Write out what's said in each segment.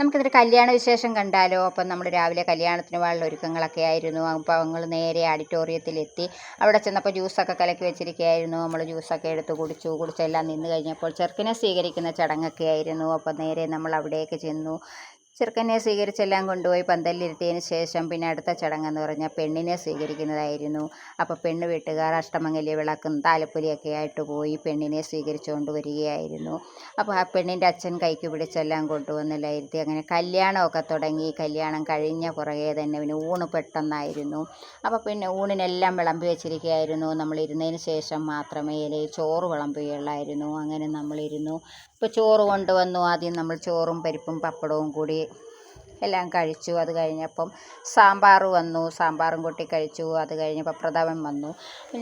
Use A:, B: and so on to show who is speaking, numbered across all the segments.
A: നമുക്കിതൊരു കല്യാണ വിശേഷം കണ്ടാലോ. അപ്പം നമ്മൾ രാവിലെ കല്യാണത്തിന് പോകാനുള്ള ഒരുക്കങ്ങളൊക്കെ ആയിരുന്നു. അപ്പോൾ ഞങ്ങൾ നേരെ ഓഡിറ്റോറിയത്തിലെത്തി. അവിടെ ചെന്നപ്പോൾ ജ്യൂസൊക്കെ കലക്കി വെച്ചിരിക്കുകയായിരുന്നു. നമ്മൾ ജ്യൂസൊക്കെ എടുത്ത് കുടിച്ചെല്ലാം നിന്ന് കഴിഞ്ഞപ്പോൾ ചെറുക്കനെ സ്വീകരിക്കുന്ന ചടങ്ങൊക്കെ ആയിരുന്നു. അപ്പം നേരെ നമ്മൾ അവിടേക്ക് ചെന്നു. ചെറുക്കനെ സ്വീകരിച്ചെല്ലാം കൊണ്ടുപോയി പന്തലിലിരുത്തിയതിന് ശേഷം പിന്നെ അടുത്ത ചടങ്ങെന്ന് പറഞ്ഞാൽ പെണ്ണിനെ സ്വീകരിക്കുന്നതായിരുന്നു. അപ്പോൾ പെണ്ണ് വീട്ടുകാർ അഷ്ടമംഗല്യ വിളക്കും താലപ്പൊലിയൊക്കെ ആയിട്ട് പോയി പെണ്ണിനെ സ്വീകരിച്ചുകൊണ്ട് വരികയായിരുന്നു. അപ്പോൾ ആ പെണ്ണിൻ്റെ അച്ഛൻ കൈക്ക് പിടിച്ചെല്ലാം കൊണ്ടുവന്നെല്ലാം ഇരുത്തി. അങ്ങനെ കല്യാണമൊക്കെ തുടങ്ങി. കല്യാണം കഴിഞ്ഞ പുറകെ തന്നെ പിന്നെ ഊണ് പെട്ടെന്നായിരുന്നു. അപ്പോൾ പിന്നെ ഊണിനെല്ലാം വിളമ്പി വെച്ചിരിക്കുകയായിരുന്നു. നമ്മൾ ഇരുന്നതിന് ശേഷം മാത്രമേ ഇലയിൽ ചോറ് വിളമ്പുകയുള്ളായിരുന്നു. അങ്ങനെ നമ്മളിരുന്നു. ഇപ്പോൾ ചോറ് കൊണ്ടുവന്നു. ആദ്യം നമ്മൾ ചോറും പരിപ്പും പപ്പടവും കൂടി എല്ലാം കഴിച്ചു. അത് കഴിഞ്ഞപ്പം സാമ്പാർ വന്നു. സാമ്പാറും കൂട്ടി കഴിച്ചു. അത് കഴിഞ്ഞപ്പോൾ പ്രഥമൻ വന്നു.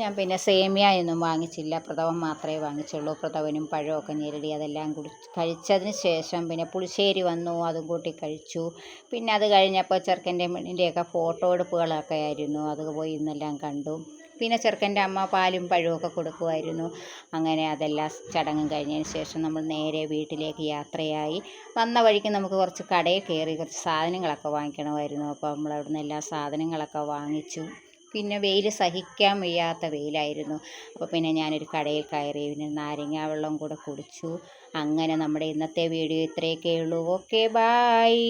A: ഞാൻ പിന്നെ സേമിയ ഒന്നും വാങ്ങിച്ചില്ല, പ്രഥമൻ മാത്രമേ വാങ്ങിച്ചുള്ളൂ. പ്രഥമനും പഴമൊക്കെ ഞെരടി അതെല്ലാം കഴിച്ചതിന് ശേഷം പിന്നെ പുളിശ്ശേരി വന്നു. അതും കൂട്ടി കഴിച്ചു. പിന്നെ അത് കഴിഞ്ഞപ്പോൾ ചെറുക്കൻ്റെയും പെണ്ണിൻ്റെയൊക്കെ ഫോട്ടോ എടുപ്പുകളൊക്കെ ആയിരുന്നു. അത് പോയി ഇന്നെല്ലാം കണ്ടു. പിന്നെ ചെറുക്കൻ്റെ അമ്മ പാലും പഴമൊക്കെ കൊടുക്കുമായിരുന്നു. അങ്ങനെ അതെല്ലാം ചടങ്ങും കഴിഞ്ഞതിന് ശേഷം നമ്മൾ നേരെ വീട്ടിലേക്ക് യാത്രയായി. വന്ന വഴിക്ക് നമുക്ക് കുറച്ച് കടയിൽ കയറി കുറച്ച് സാധനങ്ങളൊക്കെ വാങ്ങിക്കണമായിരുന്നു. അപ്പോൾ നമ്മൾ അവിടെ നിന്ന് എല്ലാ സാധനങ്ങളൊക്കെ വാങ്ങിച്ചു. പിന്നെ വെയിൽ സഹിക്കാൻ വയ്യാത്ത വെയിലായിരുന്നു. അപ്പോൾ പിന്നെ ഞാനൊരു കടയിൽ കയറി പിന്നെ നാരങ്ങാ വെള്ളം കൂടെ കുടിച്ചു. അങ്ങനെ നമ്മുടെ ഇന്നത്തെ വീഡിയോ ഇത്രയൊക്കെ ഉള്ളൂ. Okay, bye.